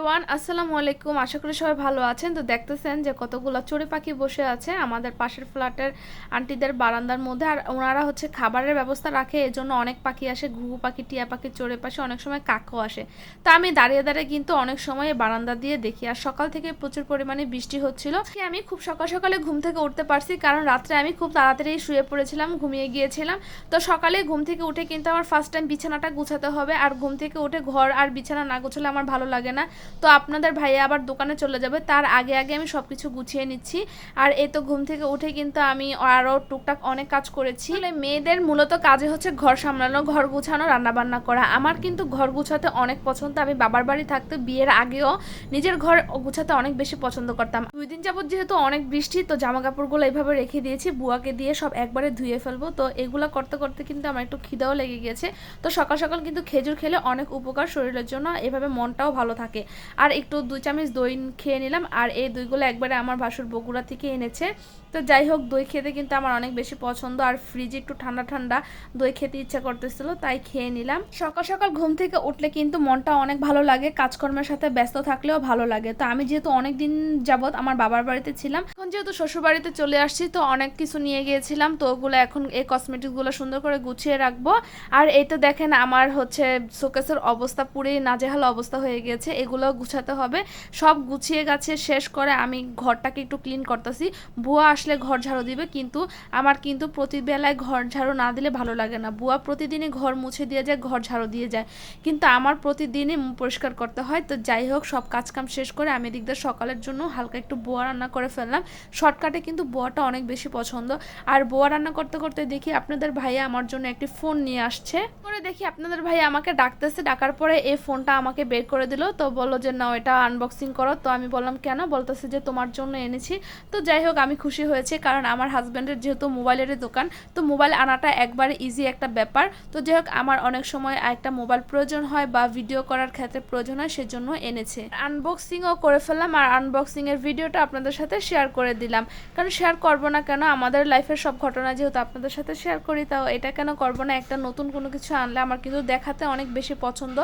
Everyone, আসসালামু আলাইকুম। আশা করি সবাই ভালো আছেন। তো দেখতেছেন যে কতগুলো চড়ুই পাখি বসে আছে আমাদের পাশের ফ্ল্যাটের আন্টিদের বারান্দার মধ্যে। আর ওনারা হচ্ছে খাবারের ব্যবস্থা রাখে, এজন্য অনেক পাখি আসে, ঘুঘু পাখি, টিয়া পাখি, চড়ুই পাখি, অনেক সময় কাকও আসে। তা আমি দাঁড়িয়ে দাঁড়িয়ে কিন্তু অনেক সময় বারান্দা দিয়ে দেখি। আর সকাল থেকে প্রচুর পরিমাণে বৃষ্টি হচ্ছিল। আমি খুব সকাল সকালে ঘুম থেকে উঠতে পারছি, কারণ রাত্রে আমি খুব তাড়াতাড়ি শুয়ে পড়েছিলাম, ঘুমিয়ে গিয়েছিলাম। তো সকালে ঘুম থেকে উঠে কিন্তু আমার ফার্স্ট টাইম বিছানাটা গুছাতে হবে। আর ঘুম থেকে উঠে ঘর আর বিছানা না গুছালে আমার ভালো লাগে না। তো আপনাদের ভাইয়া আবার দোকানে চলে যাবে, তার আগে আগে আমি সব কিছু গুছিয়ে নিচ্ছি। আর এই তো ঘুম থেকে উঠে কিন্তু আমি আরও টুকটাক অনেক কাজ করেছি। মেয়েদের মূলত কাজে হচ্ছে ঘর সামলানো, ঘর গুছানো, রান্নাবান্না করা। আমার কিন্তু ঘর গুছাতে অনেক পছন্দ। আমি বাবার বাড়ি থাকতে বিয়ের আগেও নিজের ঘর গুছাতে অনেক বেশি পছন্দ করতাম। 2 দিন যাবত যেহেতু অনেক বৃষ্টি, তো জামা কাপড়গুলো এইভাবে রেখে দিয়েছি, বুয়াকে দিয়ে সব একবারে ধুয়ে ফেলবো। তো এগুলো করতে করতে কিন্তু আমার একটু খিদাও লেগে গেছে। তো সকাল সকাল কিন্তু খেজুর খেলে অনেক উপকার শরীরের জন্য, এভাবে মনটাও ভালো থাকে। আর একটু 2 চামচ দই খেয়ে নিলাম। আর এই দইগুলো একবারে আমার ভাসুর বগুড়া থেকে এনেছে। তো যাই হোক, দই খেতে কিন্তু আমার অনেক বেশি পছন্দ। আর ফ্রিজে একটু ঠান্ডা ঠান্ডা দই খেতে ইচ্ছা করতেছিল, তাই খেয়ে নিলাম। সকাল সকাল ঘুম থেকে উঠলে কিন্তু মনটা অনেক ভালো লাগে, কাজকর্মের সাথে ব্যস্ত থাকলেও ভালো লাগে। তো আমি যেহেতু অনেক দিন যাবত আমার বাবার বাড়িতে ছিলাম, এখন যেহেতু শ্বশুর বাড়িতে চলে আসছি, তো অনেক কিছু নিয়ে গিয়েছিলাম। তো ওগুলো এখন এই কসমেটিকগুলো সুন্দর করে গুছিয়ে রাখবো। আর এই তো দেখেন আমার হচ্ছে শোকেসের অবস্থা পুরোই নাজেহাল অবস্থা হয়ে গেছে, এগুলো গুছাতে হবে। সব গুছিয়ে গাছিয়ে শেষ করে আমি ঘরটাকে একটু ক্লিন করতেছি। বুয়া আসলে ঘর ঝাড়ু দিবে, কিন্তু আমার কিন্তু প্রতিবেলায় ঘর ঝাড়ু না দিলে ভালো লাগে না। বুয়া প্রতিদিনই ঘর মুছে দিয়ে যায়, ঘর ঝাড়ু দিয়ে যায়, কিন্তু আমার প্রতিদিনই পরিষ্কার করতে হয়। তো যাই হোক, সব কাজকাম শেষ করে আমি এদিক দিয়ে সকালের জন্য হালকা একটু বোয়া রান্না করে ফেললাম। শর্টকাটে কিন্তু বোয়াটা অনেক বেশি পছন্দ। আর বোয়া রান্না করতে করতে দেখি আপনাদের ভাইয়া আমার জন্য একটি ফোন নিয়ে আসছে। করে দেখি আপনাদের ভাইয়া আমাকে ডাকতেছে, ডাকার পরে এই ফোনটা আমাকে বের করে দিল। তো বললো যে না, এটা আনবক্সিং করো। তো আমি বললাম কেন? বলতেছে যে তোমার জন্য এনেছি। তো যাই হোক, আমি খুশি হয়েছে, কারণ আমার হাজব্যান্ডের যেহেতু মোবাইলের দোকান, তো মোবাইল আনাটা একবারে ইজি একটা ব্যাপার। তো যাই হোক, আমার অনেক সময় একটা মোবাইল প্রয়োজন হয় বা ভিডিও করার ক্ষেত্রে প্রয়োজন হয়, সেজন্য এনেছে। আনবক্সিংও করে ফেললাম, আর আনবক্সিং এর ভিডিওটা আপনাদের সাথে শেয়ার করে দিলাম। কারণ শেয়ার করবো না কেন? আমাদের লাইফের সব ঘটনা যেহেতু আপনাদের সাথে শেয়ার করি, তাও এটা কেন করবো না? একটা নতুন কোনো কিছু আনলে আমার কিন্তু দেখাতে অনেক বেশি পছন্দ।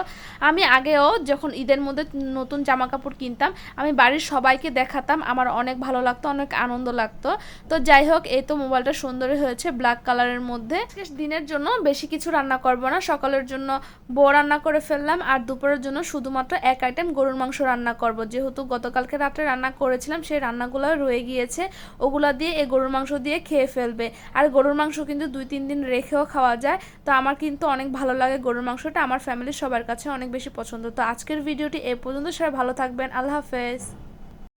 আমি আগেও যখন ঈদের মধ্যে নতুন জামা কাপড় কিনতাম, আমি বাড়ির সবাইকে দেখাতাম, আমার অনেক ভালো লাগতো, অনেক আনন্দ লাগতো। তো যাই হোক, এই তো মোবাইলটা সুন্দরই হয়েছে ব্ল্যাক কালারের মধ্যে। দিনের জন্য বেশি কিছু রান্না করব না, সকালের জন্য বউ রান্না করে ফেললাম। আর দুপুরের জন্য শুধুমাত্র এক আইটেম গরুর মাংস রান্না করব, যেহেতু গতকালকে রাত্রে রান্না করেছিলাম, সেই রান্নাগুলো রয়ে গিয়েছে। ওগুলা দিয়ে এই গরুর মাংস দিয়ে খেয়ে ফেলবে। আর গরুর মাংস কিন্তু 2-3 দিন রেখেও খাওয়া যায়। তো আমার কিন্তু অনেক ভালো লাগে গরুর মাংসটা, আমার ফ্যামিলির সবার কাছে অনেক বেশি পছন্দ। তো আজকের ভিডিওটি এই পর্যন্ত, সবাই ভালো থাকবেন, আল্লাহ হাফেজ।